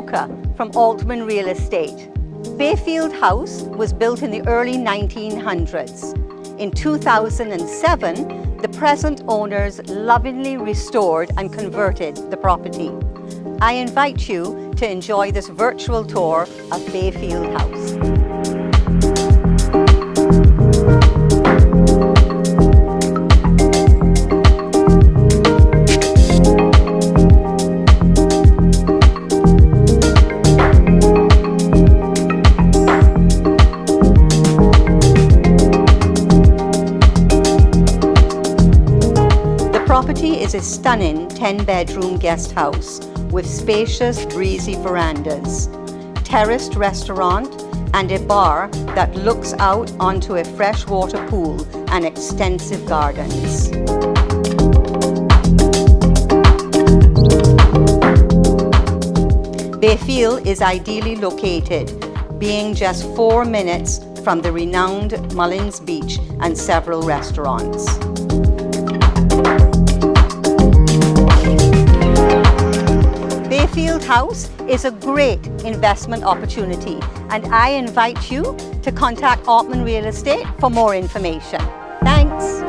broker from Altman Real Estate. Bayfield House was built in the early 1900s. In 2007, the present owners lovingly restored and converted the property. I invite you to enjoy this virtual tour of Bayfield House. The property is a stunning 10-bedroom guest house with spacious, breezy verandas, terraced restaurant, and a bar that looks out onto a freshwater pool and extensive gardens. Bayfield is ideally located, being just 4 minutes from the renowned Mullins beach and several restaurants. Bayfield House is a great investment opportunity, and I invite you to contact Altman Real Estate for more information. Thanks.